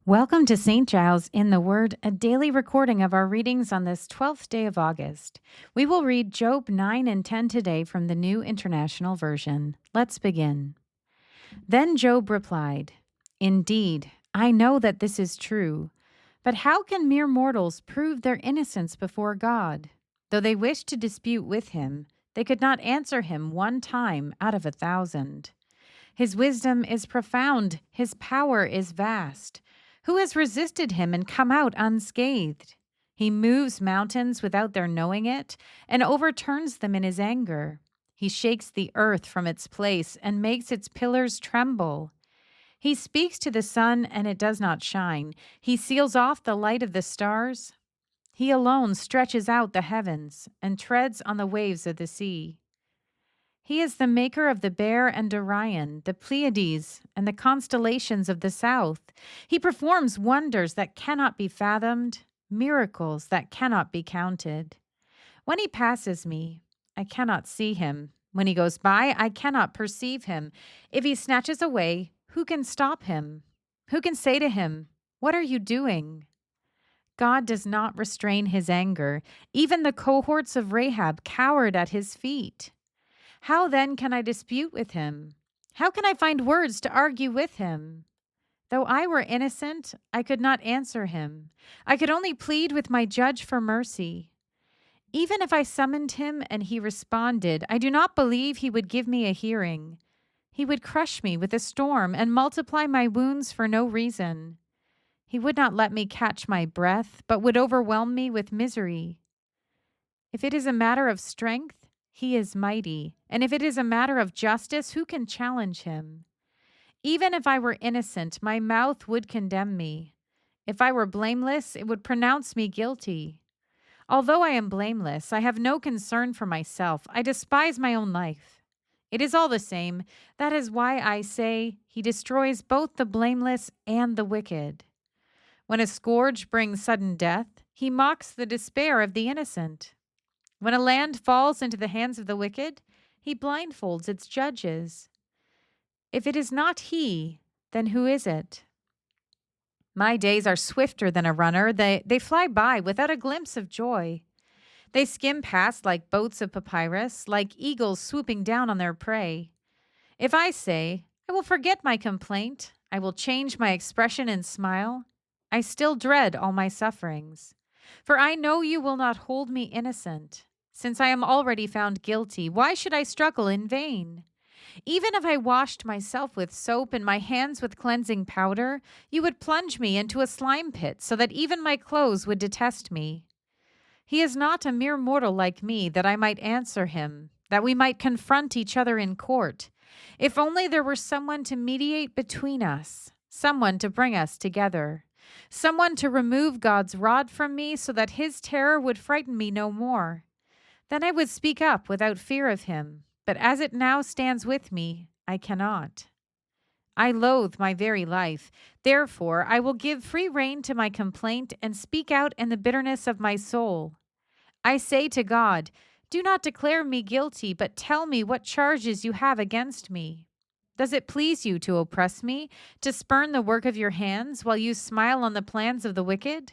Welcome to St. Giles in the Word, a daily recording of our readings on this 12th day of August. We will read Job 9 and 10 today from the New International Version. Let's begin. Then Job replied, "Indeed, I know that this is true. But how can mere mortals prove their innocence before God? Though they wished to dispute with him, they could not answer him one time out of 1,000. His wisdom is profound, his power is vast. Who has resisted him and come out unscathed? He moves mountains without their knowing it, and overturns them in his anger. He shakes the earth from its place and makes its pillars tremble. He speaks to the sun, and it does not shine. He seals off the light of the stars. He alone stretches out the heavens and treads on the waves of the sea. He is the maker of the Bear and Orion, the Pleiades, and the constellations of the south. He performs wonders that cannot be fathomed, miracles that cannot be counted. When he passes me, I cannot see him. When he goes by, I cannot perceive him. If he snatches away, who can stop him? Who can say to him, 'What are you doing?' God does not restrain his anger. Even the cohorts of Rahab cowered at his feet. How then can I dispute with him? How can I find words to argue with him? Though I were innocent, I could not answer him. I could only plead with my judge for mercy. Even if I summoned him and he responded, I do not believe he would give me a hearing. He would crush me with a storm and multiply my wounds for no reason. He would not let me catch my breath, but would overwhelm me with misery. If it is a matter of strength, he is mighty, and if it is a matter of justice, who can challenge him? Even if I were innocent, my mouth would condemn me. If I were blameless, it would pronounce me guilty. Although I am blameless, I have no concern for myself. I despise my own life. It is all the same. That is why I say he destroys both the blameless and the wicked. When a scourge brings sudden death, he mocks the despair of the innocent. When a land falls into the hands of the wicked, he blindfolds its judges. If it is not he, then who is it? My days are swifter than a runner. They fly by without a glimpse of joy. They skim past like boats of papyrus, like eagles swooping down on their prey. If I say, I will forget my complaint, I will change my expression and smile, I still dread all my sufferings. For I know you will not hold me innocent. Since I am already found guilty, why should I struggle in vain? Even if I washed myself with soap and my hands with cleansing powder, you would plunge me into a slime pit so that even my clothes would detest me. He is not a mere mortal like me, that I might answer him, that we might confront each other in court. If only there were someone to mediate between us, someone to bring us together. Someone to remove God's rod from me so that his terror would frighten me no more. Then I would speak up without fear of him, but as it now stands with me, I cannot. I loathe my very life. Therefore, I will give free rein to my complaint and speak out in the bitterness of my soul. I say to God, do not declare me guilty, but tell me what charges you have against me. Does it please you to oppress me, to spurn the work of your hands, while you smile on the plans of the wicked?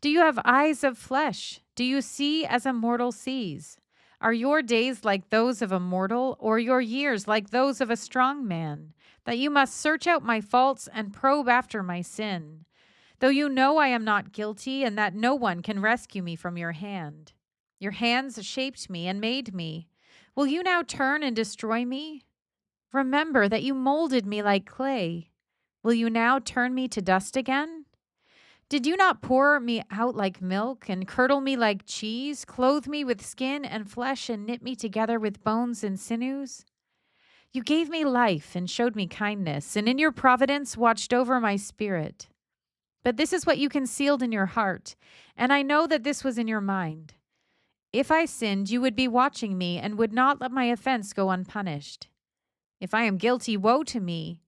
Do you have eyes of flesh? Do you see as a mortal sees? Are your days like those of a mortal, or your years like those of a strong man, that you must search out my faults and probe after my sin? Though you know I am not guilty, and that no one can rescue me from your hand. Your hands shaped me and made me. Will you now turn and destroy me? Remember that you molded me like clay. Will you now turn me to dust again? Did you not pour me out like milk and curdle me like cheese, clothe me with skin and flesh and knit me together with bones and sinews? You gave me life and showed me kindness, and in your providence watched over my spirit. But this is what you concealed in your heart, and I know that this was in your mind. If I sinned, you would be watching me and would not let my offense go unpunished. If I am guilty, woe to me.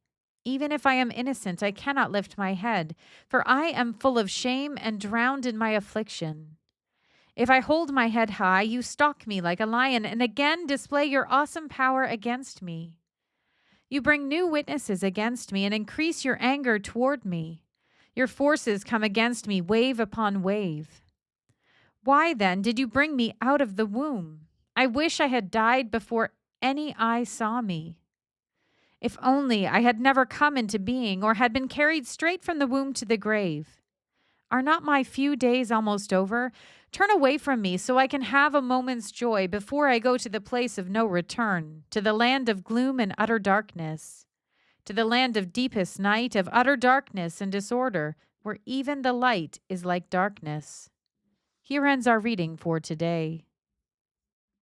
Even if I am innocent, I cannot lift my head, for I am full of shame and drowned in my affliction. If I hold my head high, you stalk me like a lion and again display your awesome power against me. You bring new witnesses against me and increase your anger toward me. Your forces come against me, wave upon wave. Why, then, did you bring me out of the womb? I wish I had died before any eye saw me. If only I had never come into being, or had been carried straight from the womb to the grave. Are not my few days almost over? Turn away from me so I can have a moment's joy before I go to the place of no return, to the land of gloom and utter darkness, to the land of deepest night, of utter darkness and disorder, where even the light is like darkness. Here ends our reading for today.